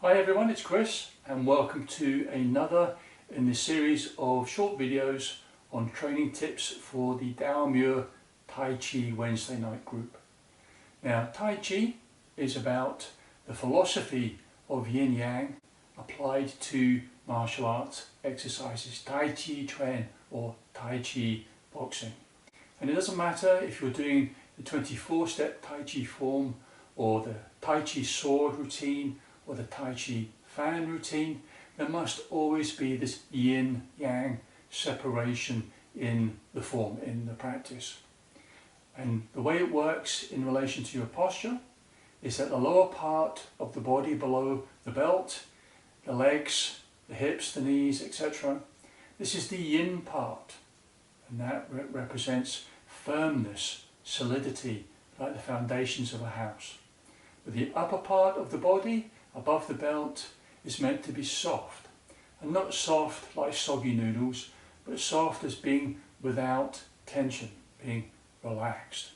Hi everyone, it's Chris and welcome to another in the series of short videos on training tips for the Dalmuir Tai Chi Wednesday night group. Now, Tai Chi is about the philosophy of yin yang applied to martial arts exercises, Tai Chi Training or Tai Chi boxing. And it doesn't matter if you're doing the 24-step Tai Chi form or the Tai Chi sword routine or the Tai Chi fan routine, there must always be this yin-yang separation in the form, in the practice. And the way it works in relation to your posture is that the lower part of the body below the belt, the legs, the hips, the knees, etc. This is the yin part, and that represents firmness, solidity, like the foundations of a house. But the upper part of the body, above the belt, is meant to be soft, and not soft like soggy noodles, but soft as being without tension, being relaxed.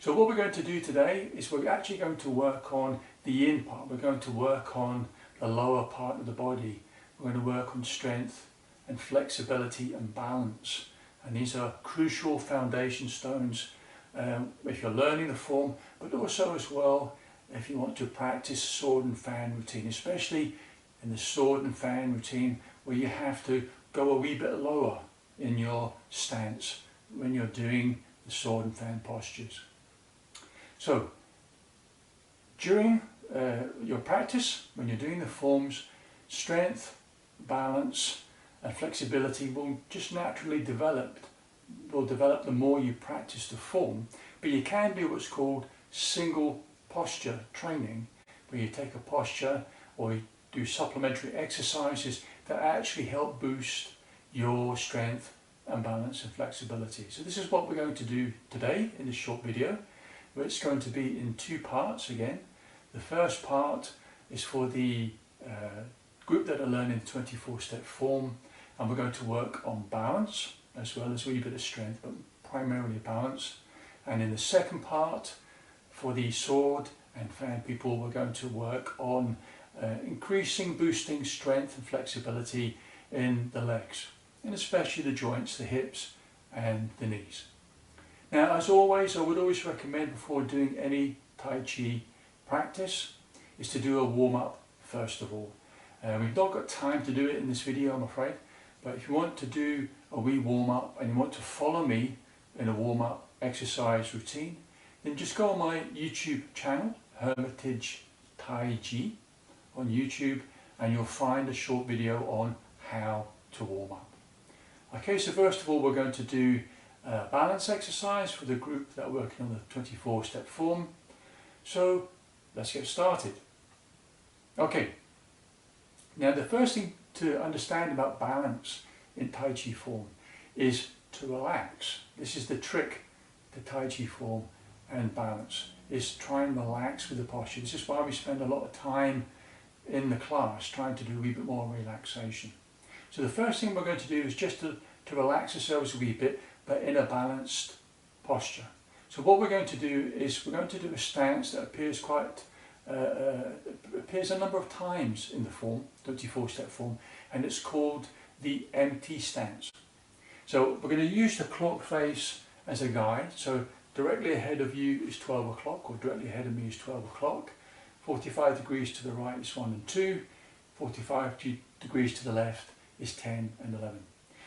So what we're going to do today is we're actually going to work on the yin part. We're going to work on the lower part of the body. We're going to work on strength and flexibility and balance, and these are crucial foundation stones if you're learning the form, but also as well if you want to practice sword and fan routine, especially in the sword and fan routine where you have to go a wee bit lower in your stance when you're doing the sword and fan postures. So during your practice, when you're doing the forms, strength, balance and flexibility will just naturally develop the more you practice the form, but you can do what's called single posture training, where you take a posture or you do supplementary exercises that actually help boost your strength and balance and flexibility. So this is what we're going to do today in this short video. It's going to be in two parts again. The first part is for the group that are learning the 24-step form, and we're going to work on balance as well as a wee bit of strength, but primarily balance. And in the second part, for the sword and fan people, we're going to work on increasing, boosting strength and flexibility in the legs, and especially the joints, the hips and the knees. Now, as always, I would always recommend before doing any Tai Chi practice is to do a warm-up first of all. We've not got time to do it in this video, I'm afraid, but if you want to do a wee warm-up and you want to follow me in a warm-up exercise routine, then just go on my YouTube channel, Hermitage Tai Chi on YouTube, and you'll find a short video on how to warm up. Okay, so first of all we're going to do a balance exercise for the group that are working on the 24-step form. So let's get started. Okay, now the first thing to understand about balance in Tai Chi form is to relax. This is the trick to Tai Chi form and balance, is try and relax with the posture. This is why we spend a lot of time in the class trying to do a wee bit more relaxation. So the first thing we're going to do is just to relax ourselves a wee bit, but in a balanced posture. So what we're going to do is we're going to do a stance that appears appears a number of times in the form, 24-step form, and it's called the empty stance. So we're going to use the clock face as a guide. So directly ahead of you is 12 o'clock, or directly ahead of me is 12 o'clock. 45 degrees to the right is 1 and 2. 45 degrees to the left is 10 and 11.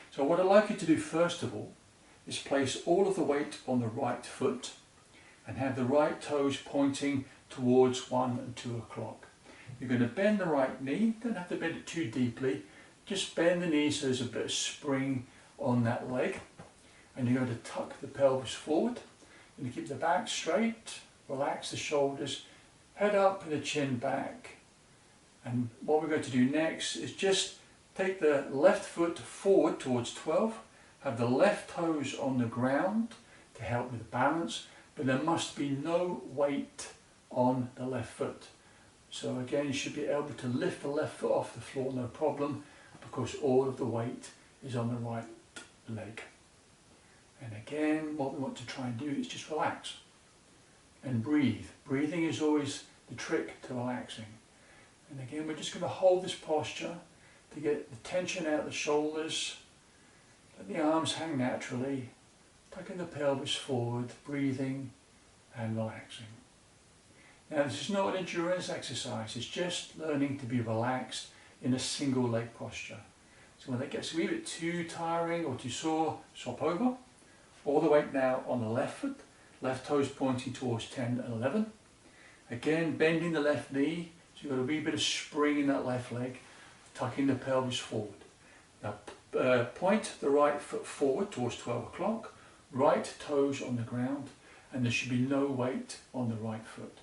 So what I'd like you to do first of all is place all of the weight on the right foot and have the right toes pointing towards 1 and 2 o'clock. You're going to bend the right knee, don't have to bend it too deeply, just bend the knee so there's a bit of spring on that leg, and you're going to tuck the pelvis forward. You're going to keep the back straight, relax the shoulders, head up and the chin back. And what we're going to do next is just take the left foot forward towards 12, have the left toes on the ground to help with balance, but there must be no weight on the left foot. So again, you should be able to lift the left foot off the floor, no problem, because all of the weight is on the right leg. And again, what we want to try and do is just relax and breathe. Breathing is always the trick to relaxing. And again, we're just going to hold this posture to get the tension out of the shoulders. Let the arms hang naturally, tucking the pelvis forward, breathing and relaxing. Now this is not an endurance exercise, it's just learning to be relaxed in a single leg posture. So when that gets a wee bit too tiring or too sore, swap over. All the weight now on the left foot, left toes pointing towards 10 and 11. Again, bending the left knee, so you've got a wee bit of spring in that left leg, tucking the pelvis forward. Now point the right foot forward towards 12 o'clock, right toes on the ground, and there should be no weight on the right foot.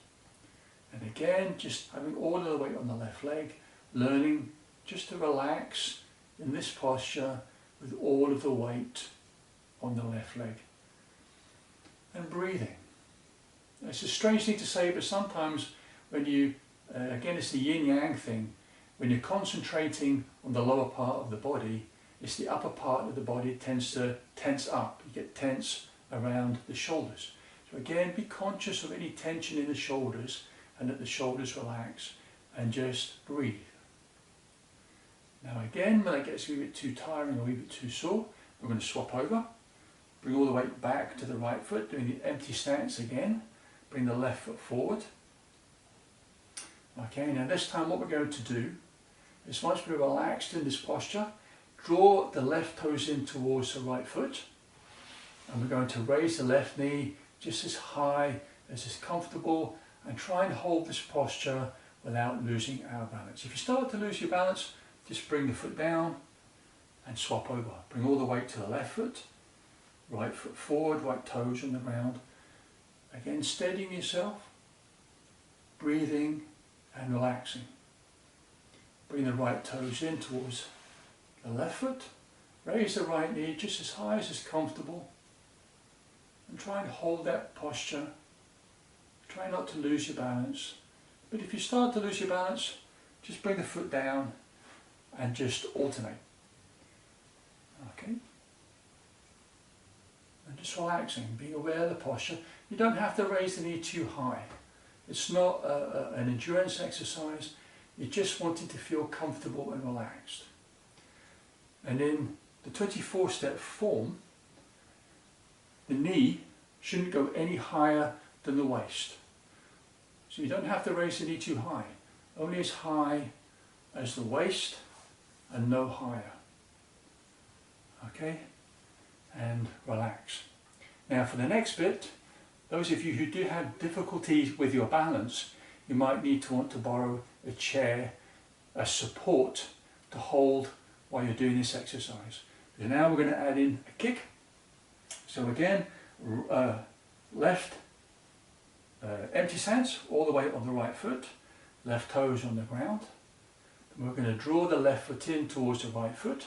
And again, just having all of the weight on the left leg, learning just to relax in this posture with all of the weight on the left leg. And breathing. It's a strange thing to say, but sometimes when you, again it's the yin-yang thing, when you're concentrating on the lower part of the body, it's the upper part of the body tends to tense up. You get tense around the shoulders. So again, be conscious of any tension in the shoulders and let the shoulders relax and just breathe. Now again, when it gets a wee bit too tiring or a wee bit too sore, we're going to swap over. Bring all the weight back to the right foot, doing the empty stance again. Bring the left foot forward. Okay, now this time what we're going to do is once we're relaxed in this posture, draw the left toes in towards the right foot. And we're going to raise the left knee just as high as is comfortable and try and hold this posture without losing our balance. If you start to lose your balance, just bring the foot down and swap over. Bring all the weight to the left foot, right foot forward, right toes on the ground. Again, steadying yourself, breathing and relaxing. Bring the right toes in towards the left foot. Raise the right knee just as high as is comfortable. And try and hold that posture. Try not to lose your balance. But if you start to lose your balance, just bring the foot down and just alternate. Okay? And just relaxing, being aware of the posture. You don't have to raise the knee too high. It's not an endurance exercise. You're just wanting to feel comfortable and relaxed. And in the 24-step form, the knee shouldn't go any higher than the waist. So you don't have to raise the knee too high. Only as high as the waist and no higher. Okay? And relax. Now for the next bit, those of you who do have difficulties with your balance, you might need to want to borrow a chair, a support to hold while you're doing this exercise. So now we're going to add in a kick. So again, left empty stance, all the way on the right foot, left toes on the ground. And we're going to draw the left foot in towards the right foot.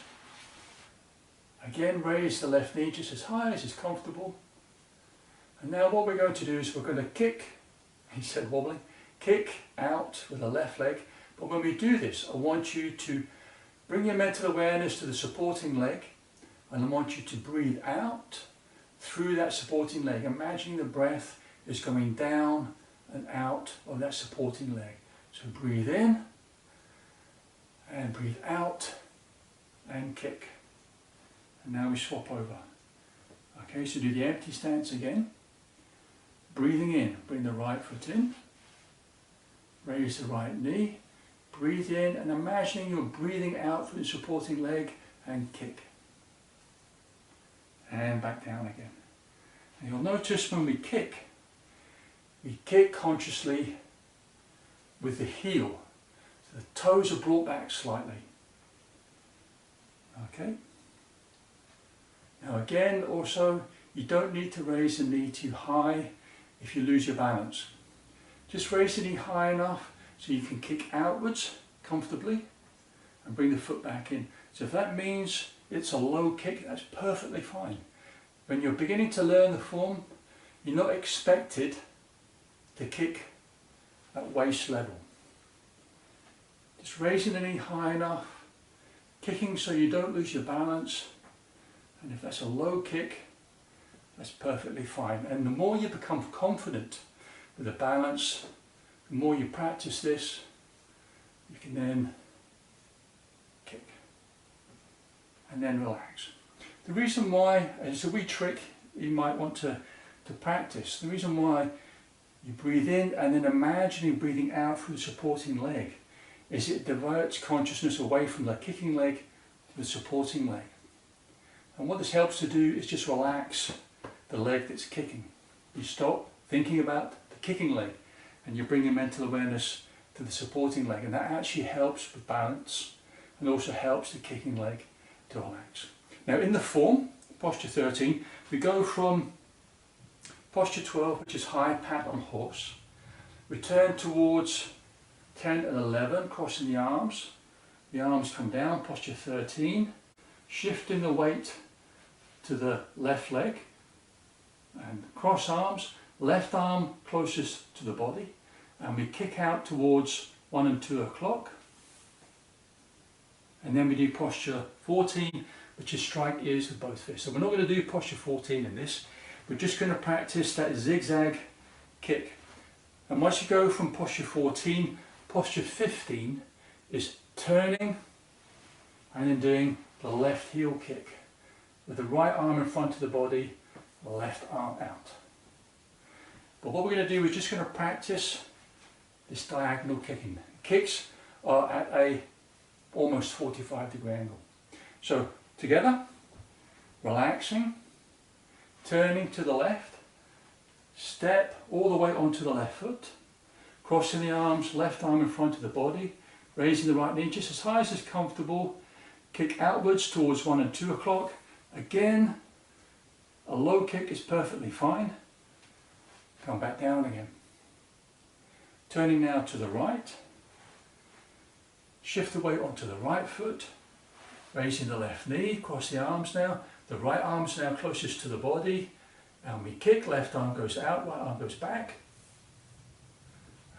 Again, raise the left knee just as high as is comfortable. And now what we're going to do is we're going to kick, he said wobbling, kick out with the left leg. But when we do this, I want you to bring your mental awareness to the supporting leg, and I want you to breathe out through that supporting leg. Imagining the breath is going down and out of that supporting leg. So breathe in and breathe out and kick. And now we swap over. Okay, so do the empty stance again. Breathing in, bring the right foot in. Raise the right knee. Breathe in and imagining you're breathing out through the supporting leg and kick. And back down again. And you'll notice when we kick consciously with the heel. So the toes are brought back slightly. Okay. Now again, also, you don't need to raise the knee too high if you lose your balance. Just raise the knee high enough so you can kick outwards comfortably and bring the foot back in. So if that means it's a low kick, that's perfectly fine. When you're beginning to learn the form, you're not expected to kick at waist level. Just raising the knee high enough, kicking so you don't lose your balance. And if that's a low kick, that's perfectly fine. And the more you become confident with the balance, the more you practice this, You can then kick and then relax. The reason why, it's a wee trick you might want to practice. The reason why you breathe in and then imagining breathing out through the supporting leg is it diverts consciousness away from the kicking leg to the supporting leg. And what this helps to do is just relax the leg that's kicking. You stop thinking about the kicking leg and you bring your mental awareness to the supporting leg, and that actually helps with balance and also helps the kicking leg to relax. Now in the form, posture 13, we go from posture 12, which is high pat on horse. We turn towards 10 and 11, crossing the arms. The arms come down, posture 13, shifting the weight to the left leg and cross arms, left arm closest to the body, and we kick out towards 1 and 2 o'clock. And then we do posture 14, which is strike ears with both fists. So we're not going to do posture 14 in this. We're just going to practice that zigzag kick. And once you go from posture 14, posture 15 is turning and then doing the left heel kick with the right arm in front of the body, the left arm out. But what we're going to do is just going to practice this diagonal kicking. Kicks are at a almost 45-degree angle. So together, relaxing, turning to the left, step all the way onto the left foot, crossing the arms, left arm in front of the body, raising the right knee just as high as is comfortable, kick outwards towards 1 and 2 o'clock. Again, a low kick is perfectly fine. Come back down again. Turning now to the right, shift the weight onto the right foot, raising the left knee, cross the arms now, the right arm's now closest to the body, and we kick, left arm goes out, right arm goes back,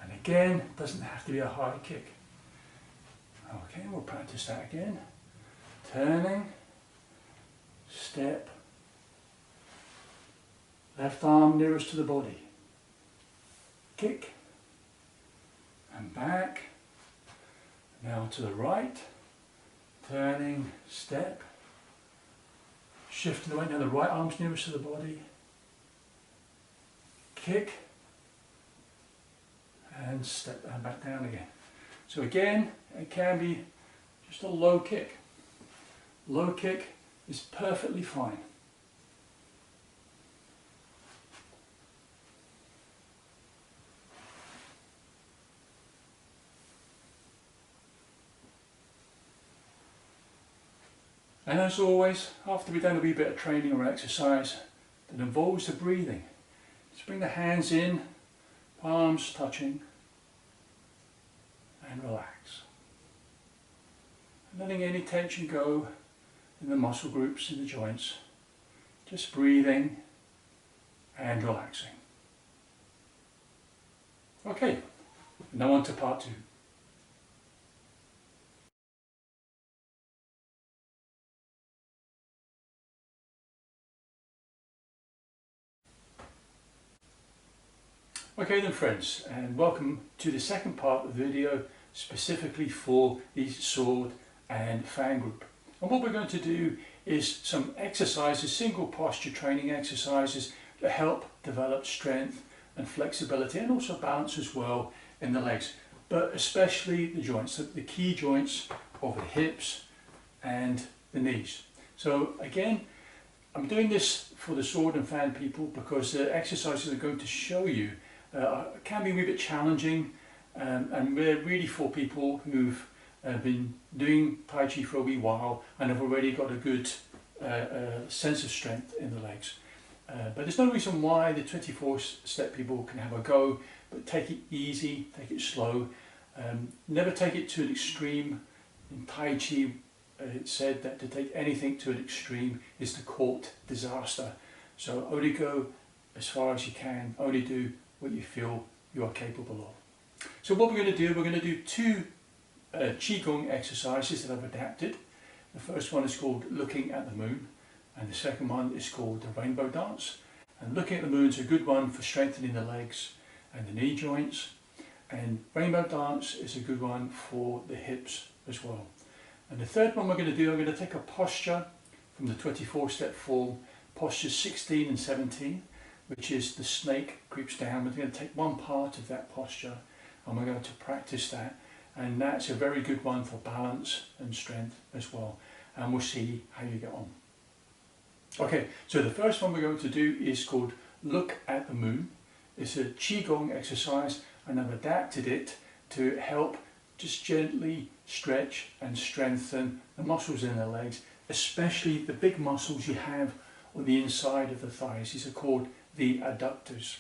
and again, doesn't have to be a high kick. Okay, we'll practice that again. Turning, step, left arm nearest to the body, kick, and back, now to the right, turning, step, shifting the weight, now the right arm's nearest to the body, kick, and step and back down again. So again, it can be just a low kick. Low kick is perfectly fine. And as always, after we've done a wee bit of training or exercise that involves the breathing, just bring the hands in, palms touching, and relax. Letting any tension go in the muscle groups, in the joints, just breathing and relaxing. Okay, now on to part 2. Okay then friends, and welcome to the second part of the video specifically for the sword and fan group. And what we're going to do is some exercises, single posture training exercises to help develop strength and flexibility and also balance as well in the legs, but especially the joints, the key joints of the hips and the knees. So again, I'm doing this for the sword and fan people because the exercises I'm going to show you can be a wee bit challenging, and they're really for people who've been doing Tai Chi for a wee while and have already got a good sense of strength in the legs. But there's no reason why the 24-step people can have a go, but take it easy, take it slow, never take it to an extreme. In Tai Chi it's said that to take anything to an extreme is to court disaster. So only go as far as you can, only do what you feel you are capable of. So what we're going to do, we're going to do 2 Qigong exercises that I've adapted. The first one is called Looking at the Moon, and the second one is called the Rainbow Dance. And looking at the moon is a good one for strengthening the legs and the knee joints. And rainbow dance is a good one for the hips as well. And the third one we're going to do, I'm going to take a posture from the 24-step form, postures 16 and 17, which is the snake creeps down. We're going to take one part of that posture and we're going to practice that. And that's a very good one for balance and strength as well. And we'll see how you get on. Okay, so the first one we're going to do is called Look at the Moon. It's a Qigong exercise, and I've adapted it to help just gently stretch and strengthen the muscles in the legs, especially the big muscles you have on the inside of the thighs. These are called the adductors.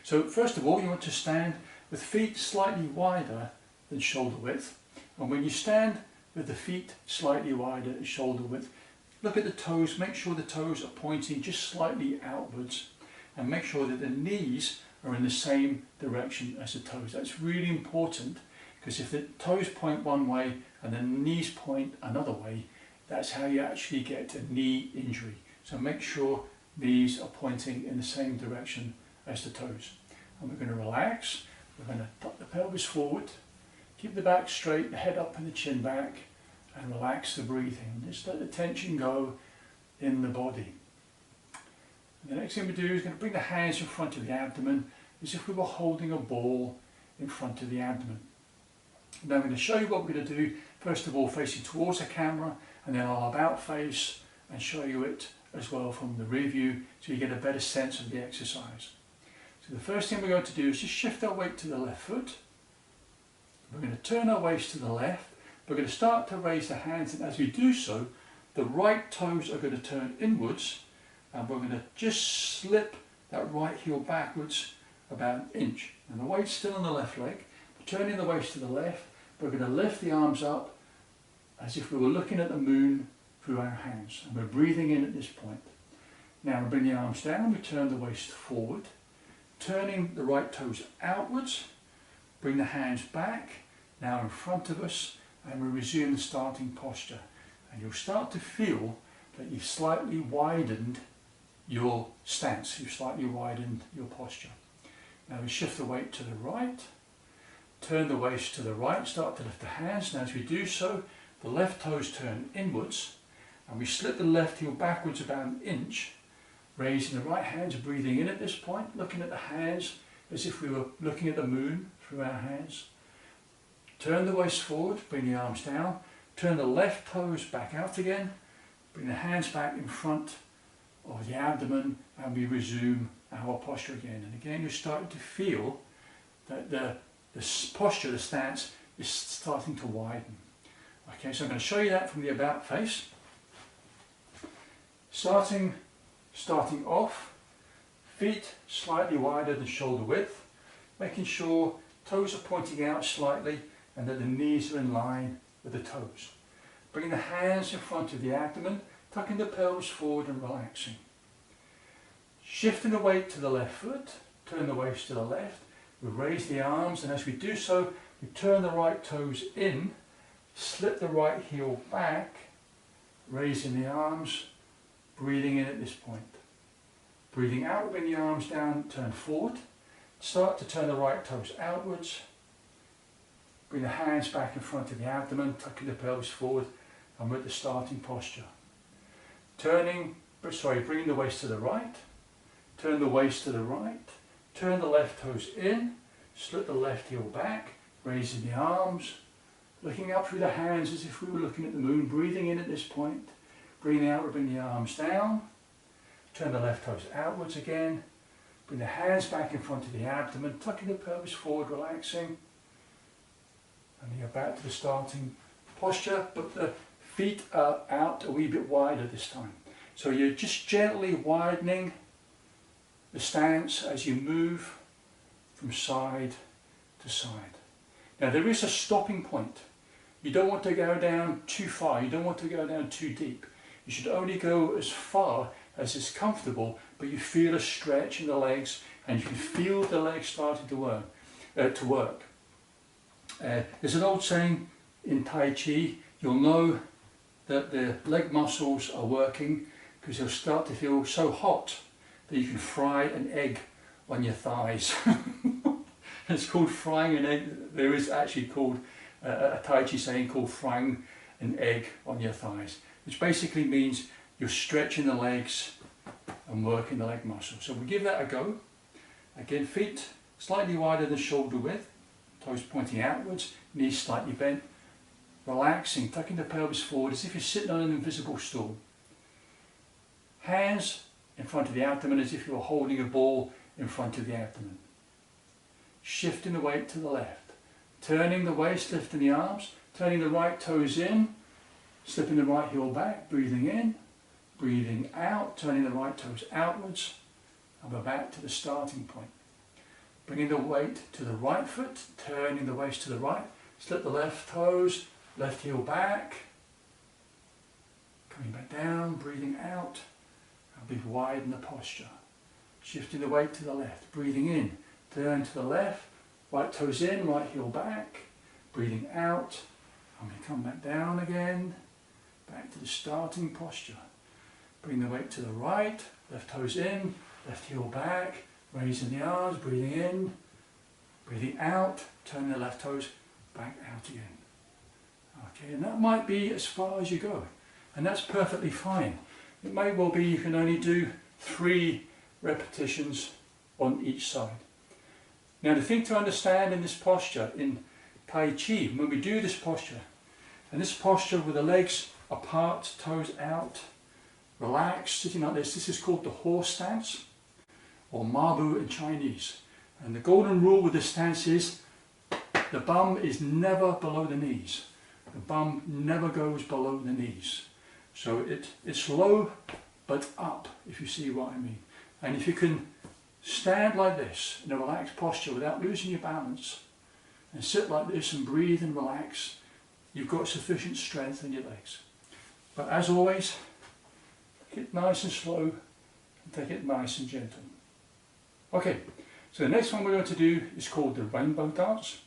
So first of all, you want to stand with feet slightly wider than shoulder width. And when you stand with the feet slightly wider than shoulder width, look at the toes, make sure the toes are pointing just slightly outwards, and make sure that the knees are in the same direction as the toes. That's really important, because if the toes point one way and the knees point another way, that's how you actually get a knee injury. So make sure knees are pointing in the same direction as the toes. And we're going to relax. We're going to tuck the pelvis forward, keep the back straight, the head up and the chin back, and relax the breathing. Just let the tension go in the body. And the next thing we do is going to bring the hands in front of the abdomen as if we were holding a ball in front of the abdomen. Now I'm going to show you what we're going to do, first of all facing towards the camera, and then I'll about face and show you it as well from the rear view so you get a better sense of the exercise. So the first thing we're going to do is just shift our weight to the left foot. We're going to turn our waist to the left. We're going to start to raise the hands, and as we do so, the right toes are going to turn inwards, and we're going to just slip that right heel backwards about an inch. And the weight's still on the left leg. We're turning the waist to the left. We're going to lift the arms up as if we were looking at the moon through our hands. And we're breathing in at this point. Now we bring the arms down, we turn the waist forward, turning the right toes outwards, bring the hands back, now in front of us, and we resume the starting posture. And you'll start to feel that you've slightly widened your stance, you've slightly widened your posture. Now we shift the weight to the right, turn the waist to the right, start to lift the hands. Now as we do so, the left toes turn inwards, and we slip the left heel backwards about an inch, raising the right hands, breathing in at this point, looking at the hands as if we were looking at the moon through our hands. Turn the waist forward, bring the arms down, turn the left toes back out again, bring the hands back in front of the abdomen, and we resume our posture again. And again, you're starting to feel that the posture, the stance, is starting to widen. Okay, so I'm going to show you that from the about face. Starting off, feet slightly wider than shoulder width, making sure toes are pointing out slightly and that the knees are in line with the toes. Bringing the hands in front of the abdomen, tucking the pelvis forward and relaxing. Shifting the weight to the left foot, turn the waist to the left, we raise the arms, and as we do so, we turn the right toes in, slip the right heel back, raising the arms, breathing in at this point. Breathing out, bring the arms down, turn forward, start to turn the right toes outwards, bring the hands back in front of the abdomen, tucking the pelvis forward, and we're at the starting posture. Bringing the waist to the right, turn the waist to the right, turn the left toes in, slip the left heel back, raising the arms, looking up through the hands as if we were looking at the moon, breathing in at this point, breathing out, we bring the arms down, turn the left toes outwards again, bring the hands back in front of the abdomen, tucking the pelvis forward, relaxing, and you're back to the starting posture, but the feet are out a wee bit wider this time. So you're just gently widening the stance as you move from side to side. Now there is a stopping point. You don't want to go down too far, you don't want to go down too deep. You should only go as far as is comfortable, but you feel a stretch in the legs and you can feel the legs starting to work. There's an old saying in Tai Chi, you'll know that the leg muscles are working because they'll start to feel so hot that you can fry an egg on your thighs. It's called frying an egg. There is actually called a Tai Chi saying called frying an egg on your thighs, which basically means you're stretching the legs and working the leg muscle. So we give that a go. Again, feet slightly wider than shoulder width, toes pointing outwards, knees slightly bent, relaxing, tucking the pelvis forward as if you're sitting on an invisible stool. Hands in front of the abdomen as if you were holding a ball in front of the abdomen. Shifting the weight to the left, turning the waist, lifting the arms, turning the right toes in, slipping the right heel back, breathing in, breathing out, turning the right toes outwards, and we're back to the starting point. Bringing the weight to the right foot, turning the waist to the right, slip the left toes, left heel back, coming back down, breathing out, and we widen the posture. Shifting the weight to the left, breathing in, turn to the left, right toes in, right heel back, breathing out, and we come back down again, back to the starting posture. Bring the weight to the right, left toes in, left heel back, raising the arms, breathing in, breathing out, turning the left toes back out again. Okay, and that might be as far as you go, and that's perfectly fine. It may well be you can only do 3 repetitions on each side. Now the thing to understand in this posture, in Tai Chi, when we do this posture, and this posture with the legs apart, toes out, relaxed, sitting like this is called the horse stance, or Mabu in Chinese. And the golden rule with this stance is the bum is never below the knees. The bum never goes below the knees. So it's low but up, if you see what I mean. And if you can stand like this in a relaxed posture without losing your balance, and sit like this and breathe and relax, you've got sufficient strength in your legs. But as always, take it nice and slow and take it nice and gentle. Okay, so the next one we're going to do is called the rainbow dance.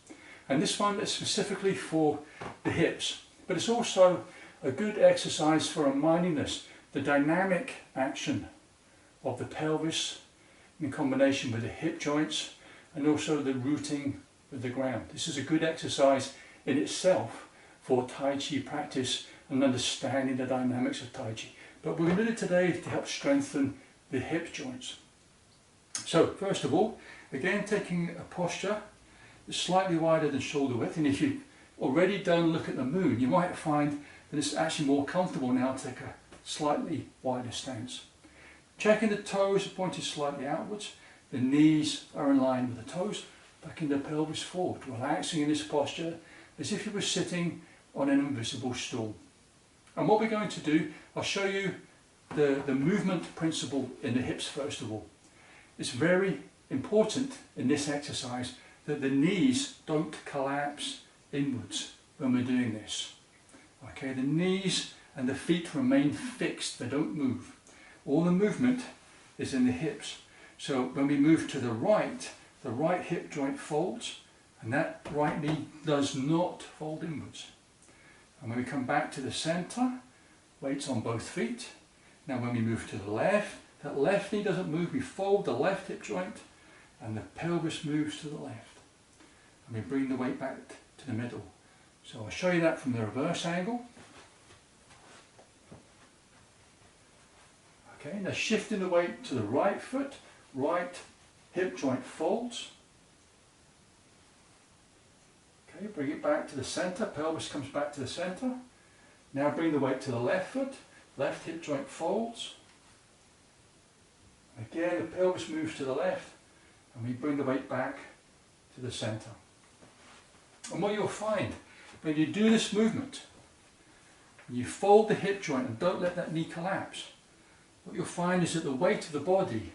And this one is specifically for the hips, but it's also a good exercise for reminding us the dynamic action of the pelvis in combination with the hip joints and also the rooting with the ground. This is a good exercise in itself for Tai Chi practice and understanding the dynamics of Tai Chi. But we're going to do it today to help strengthen the hip joints. So first of all, again taking a posture that's slightly wider than shoulder width, and if you've already done Look at the Moon, you might find that it's actually more comfortable now to take a slightly wider stance. Checking the toes are pointed slightly outwards, the knees are in line with the toes, backing the pelvis forward, relaxing in this posture as if you were sitting on an invisible stool. And what we're going to do, I'll show you the movement principle in the hips first of all. It's very important in this exercise that the knees don't collapse inwards when we're doing this. Okay, the knees and the feet remain fixed, they don't move. All the movement is in the hips. So when we move to the right hip joint folds, and that right knee does not fold inwards. And when we come back to the center, weights on both feet. Now when we move to the left, that left knee doesn't move, we fold the left hip joint and the pelvis moves to the left. And we bring the weight back to the middle. So I'll show you that from the reverse angle. Okay, now shifting the weight to the right foot, right hip joint folds. Okay, bring it back to the center, pelvis comes back to the center. Now bring the weight to the left foot, left hip joint folds. Again, the pelvis moves to the left and we bring the weight back to the center. And what you'll find when you do this movement, you fold the hip joint and don't let that knee collapse. What you'll find is that the weight of the body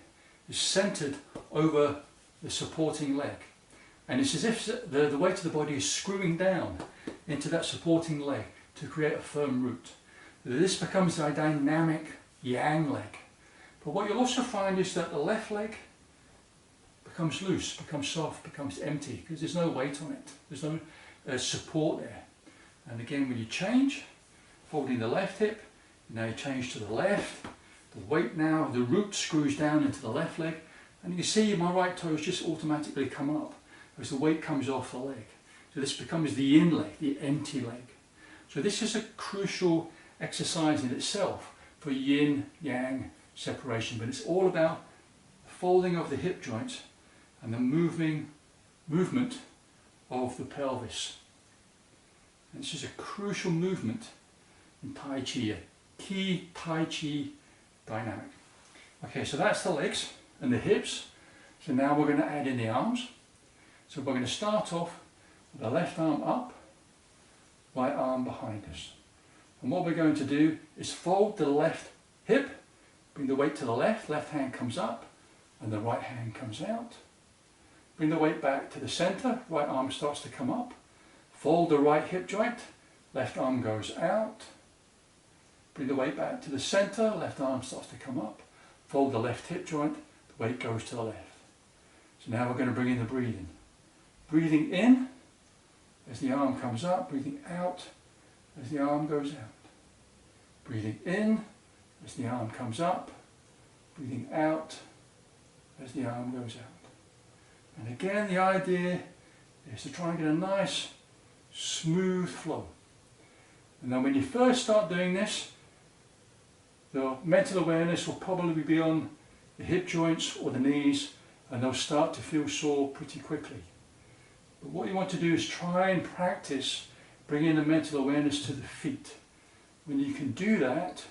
is centered over the supporting leg. And it's as if the weight of the body is screwing down into that supporting leg to create a firm root. This becomes a dynamic yang leg. But what you'll also find is that the left leg becomes loose, becomes soft, becomes empty, because there's no weight on it. There's no support there. And again, when you change, folding the left hip, now you change to the left. The weight now, the root screws down into the left leg, and you can see my right toes just automatically come up. as the weight comes off the leg. So this becomes the in leg, the empty leg. So this is a crucial exercise in itself for yin-yang separation, but it's all about folding of the hip joints and the movement of the pelvis. And this is a crucial movement in Tai Chi, a key Tai Chi dynamic. Okay, so that's the legs and the hips. So now we're going to add in the arms. So we're going to start off with the left arm up, right arm behind us. And what we're going to do is fold the left hip, bring the weight to the left hand comes up and the right hand comes out. Bring the weight back to the center, right arm starts to come up. Fold the right hip joint, left arm goes out. Bring the weight back to the center, left arm starts to come up. Fold the left hip joint, the weight goes to the left. So now we're going to bring in the breathing. Breathing in as the arm comes up, breathing out as the arm goes out. Breathing in as the arm comes up, breathing out as the arm goes out. And again, the idea is to try and get a nice smooth flow. And then when you first start doing this, the mental awareness will probably be on the hip joints or the knees, and they'll start to feel sore pretty quickly. But what you want to do is try and practice bringing the mental awareness to the feet. When you can do that,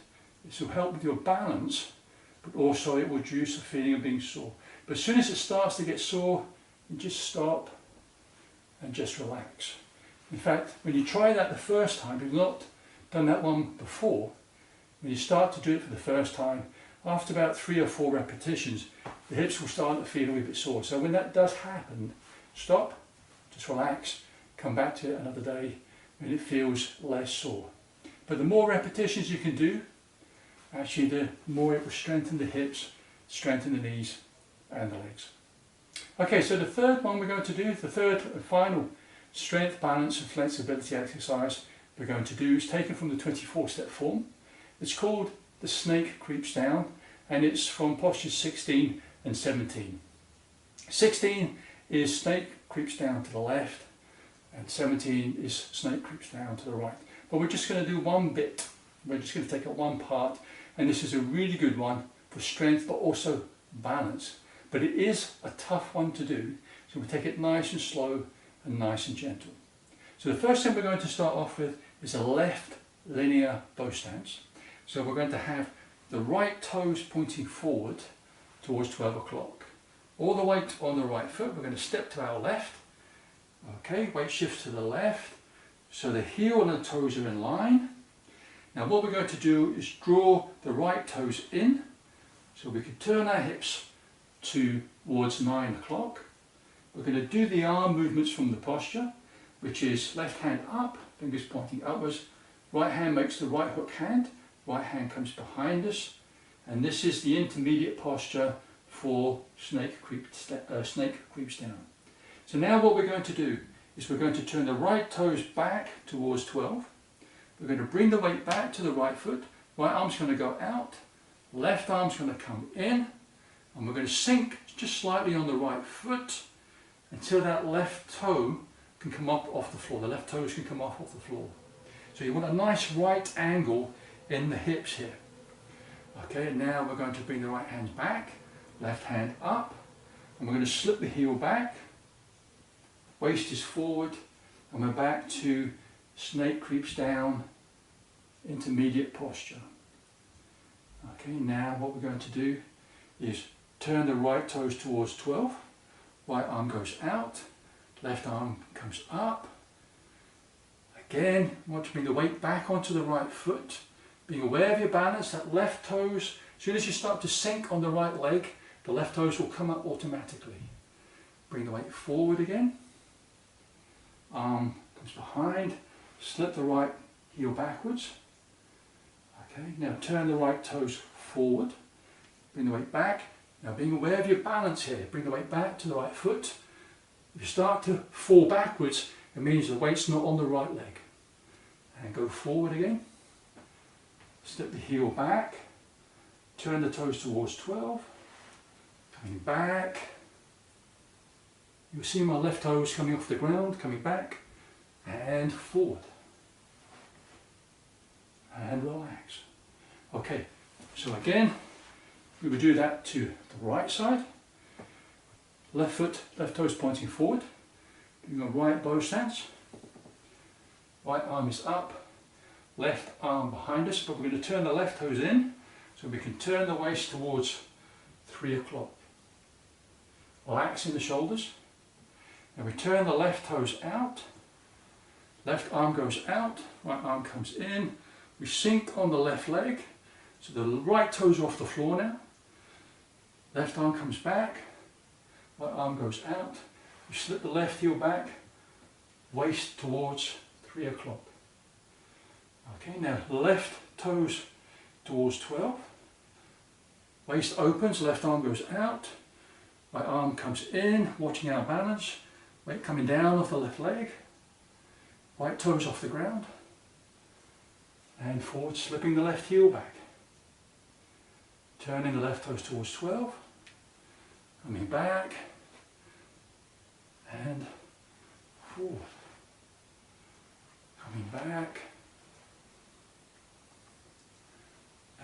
this will help with your balance, but also it will reduce the feeling of being sore. But as soon as it starts to get sore, you just stop and just relax. In fact, when you try that the first time, if you've not done that one before, when you start to do it for the first time, after about 3 or 4 repetitions, the hips will start to feel a wee bit sore. So when that does happen, stop, just relax, come back to it another day when it feels less sore. But the more repetitions you can do, actually the more it will strengthen the hips, strengthen the knees and the legs. Okay, so the third one we're going to do, the third and final strength, balance and flexibility exercise we're going to do is taken from the 24-step form. It's called the snake creeps down, and it's from postures 16 and 17. 16 is snake creeps down to the left, and 17 is snake creeps down to the right. But we're just going to do one bit. We're just going to take up one part, and this is a really good one for strength but also balance. But it is a tough one to do, so we take it nice and slow and nice and gentle. So the first thing we're going to start off with is a left linear bow stance. So we're going to have the right toes pointing forward towards 12 o'clock. All the weight on the right foot, we're going to step to our left. Okay, weight shifts to the left. So the heel and the toes are in line. Now what we're going to do is draw the right toes in. So we can turn our hips towards 9 o'clock. We're going to do the arm movements from the posture, which is left hand up, fingers pointing upwards. Right hand makes the right hook hand. Right hand comes behind us, and this is the intermediate posture for snake creeps down. So now what we're going to do is we're going to turn the right toes back towards 12. We're going to bring the weight back to the right foot. Right arm's going to go out, left arm's going to come in, and we're going to sink just slightly on the right foot until that left toe can come up off the floor. The left toes can come off the floor. So you want a nice right angle in the hips here. Okay, now we're going to bring the right hand back, left hand up, and we're going to slip the heel back, waist is forward, and we're back to snake creeps down, intermediate posture. Okay, now what we're going to do is turn the right toes towards 12, right arm goes out, left arm comes up. Again, we want to bring the weight back onto the right foot, being aware of your balance, that left toes, as soon as you start to sink on the right leg, the left toes will come up automatically. Bring the weight forward again, arm comes behind, slip the right heel backwards. Okay, now turn the right toes forward, bring the weight back. Now being aware of your balance here, bring the weight back to the right foot. If you start to fall backwards, it means the weight's not on the right leg. And go forward again. Slip the heel back, turn the toes towards 12, coming back, You'll see my left toes coming off the ground, coming back and forward. And relax. Okay, so again, we would do that to the right side. Left foot, left toes pointing forward. Doing a right bow stance. Right arm is up, left arm behind us, but we're going to turn the left toes in so we can turn the waist towards 3 o'clock. Relaxing the shoulders. Now we turn the left toes out, left arm goes out, right arm comes in. We sink on the left leg, so the right toes are off the floor now. Left arm comes back, right arm goes out. We slip the left heel back, waist towards 3 o'clock. Okay, now left toes towards 12. Waist opens, left arm goes out. Right arm comes in, watching our balance. Weight coming down off the left leg. Right toes off the ground. And forward, slipping the left heel back. Turning the left toes towards 12. Coming back. And forward. Coming back.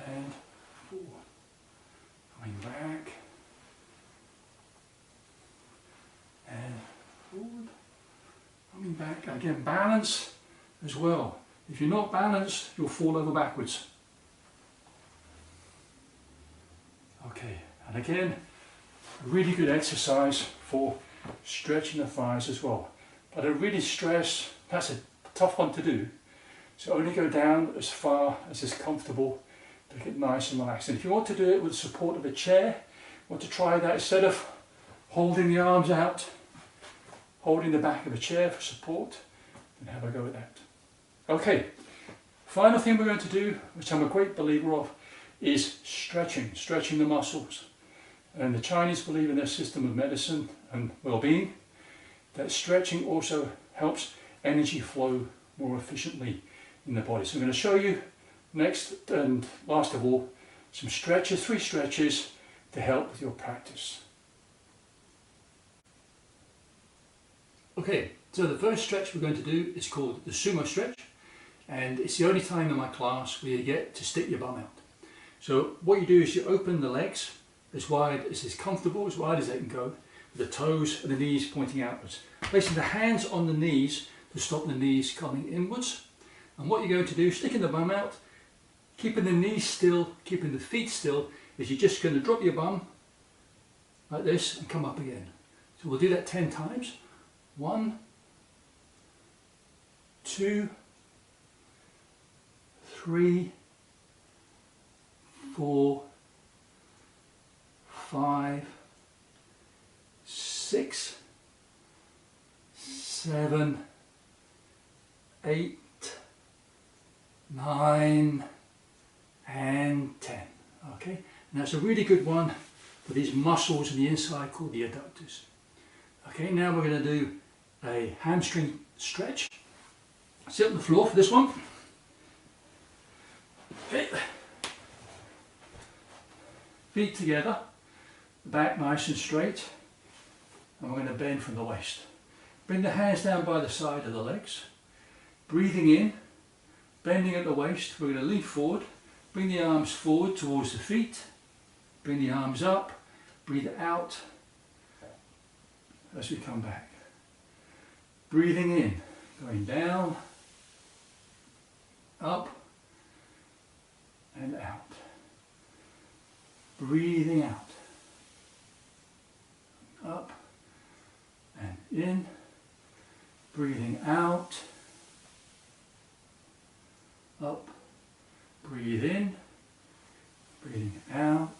And forward. Coming back. And forward. Coming back. Again, balance as well. If you're not balanced, you'll fall over backwards. Okay, and again, a really good exercise for stretching the thighs as well. But I really stress, that's a tough one to do, so only go down as far as is comfortable to get nice and relaxed. And if you want to do it with the support of a chair, want to try that instead of holding the arms out, holding the back of a chair for support, then have a go at that. Okay, final thing we're going to do, which I'm a great believer of, is stretching the muscles. And the Chinese believe in their system of medicine and well-being that stretching also helps energy flow more efficiently in the body. So I'm going to show you next and last of all some stretches, 3 stretches to help with your practice. Okay, so the first stretch we're going to do is called the sumo stretch, and it's the only time in my class where you get to stick your bum out. So what you do is you open the legs as wide as comfortable, as wide as they can go, with the toes and the knees pointing outwards. Placing the hands on the knees to stop the knees coming inwards. And what you're going to do, sticking the bum out, keeping the knees still, keeping the feet still, is you're just going to drop your bum like this and come up again. So we'll do that 10 times. 1, 2, 3, 4, 5, 6, 7, 8, 9, and 10. Okay, and that's a really good one for these muscles on the inside called the adductors. Okay, now we're going to do a hamstring stretch. Sit on the floor for this one. Okay, feet together, back nice and straight, and we're going to bend from the waist. Bring the hands down by the side of the legs, breathing in, bending at the waist. We're going to lean forward, bring the arms forward towards the feet, bring the arms up, breathe out as we come back. Breathing in, going down, up and out. Breathing out, up and in, breathing out, up, breathe in, breathing out,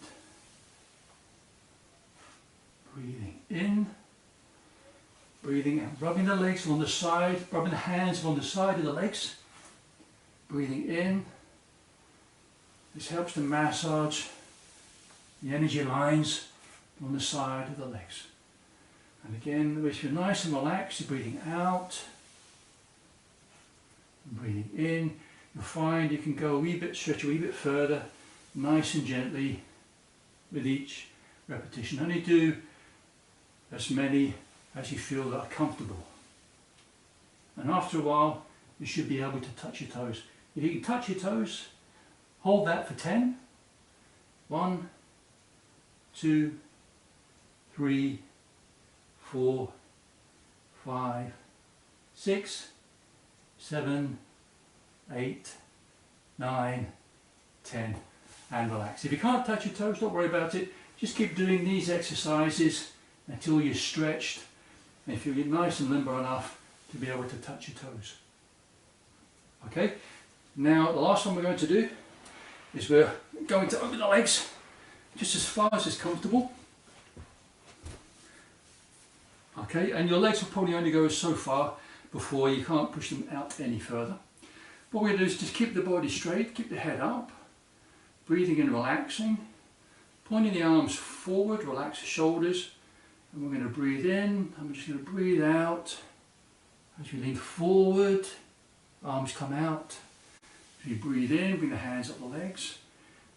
breathing in, breathing out, rubbing the legs on the side, rubbing the hands on the side of the legs, breathing in. This helps to massage the energy lines on the side of the legs. And again, if you're nice and relaxed, you're breathing out, and breathing in. You'll find you can go a wee bit, stretch a wee bit further, nice and gently with each repetition. Only do as many as you feel that are comfortable. And after a while, you should be able to touch your toes. If you can touch your toes, hold that for 10. 1, 2, 3, 4, 5, 6, 7, 8, 9, 10, and relax. If you can't touch your toes, don't worry about it. Just keep doing these exercises until you're stretched and if you get nice and limber enough to be able to touch your toes. Okay, now the last one we're going to do is we're going to open the legs just as far as is comfortable. Okay, and your legs will probably only go so far before you can't push them out any further. What we're going to do is just keep the body straight, keep the head up, breathing and relaxing, pointing the arms forward, relax the shoulders, and we're going to breathe in, and we're just going to breathe out as we lean forward, arms come out. As we breathe in, bring the hands up the legs,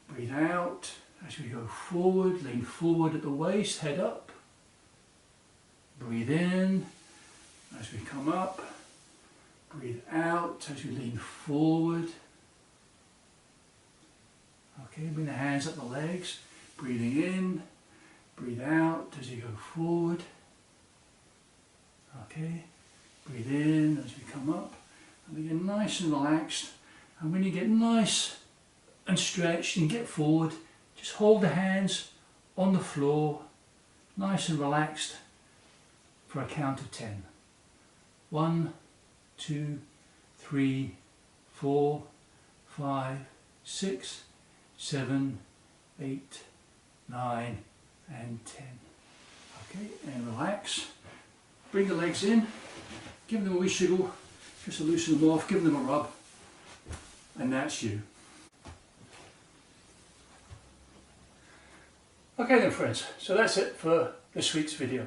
breathe out as we go forward, lean forward at the waist, head up, breathe in as we come up, breathe out as we lean forward. Okay, bring the hands up the legs, breathing in, breathe out as you go forward. Okay, breathe in as we come up, and we get nice and relaxed. And when you get nice and stretched and get forward, just hold the hands on the floor, nice and relaxed, for a count of 10. 1, 2, 3, 4, 5, 6, 7, 8, 9, and 10. Okay, and relax. Bring the legs in, give them a wee shiggle, just to loosen them off, give them a rub, and that's you. Okay then friends, so that's it for this week's video.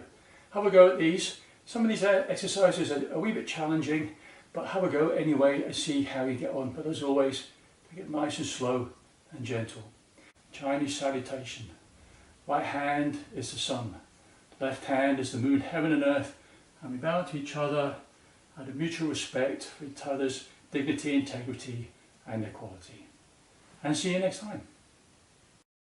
Have a go at these. Some of these exercises are a wee bit challenging, but have a go anyway and see how you get on. But as always, take it nice and slow and gentle. Chinese salutation. Right hand is the sun, left hand is the moon, heaven and earth, and we bow to each other out of mutual respect for each other's dignity, integrity and equality. And see you next time.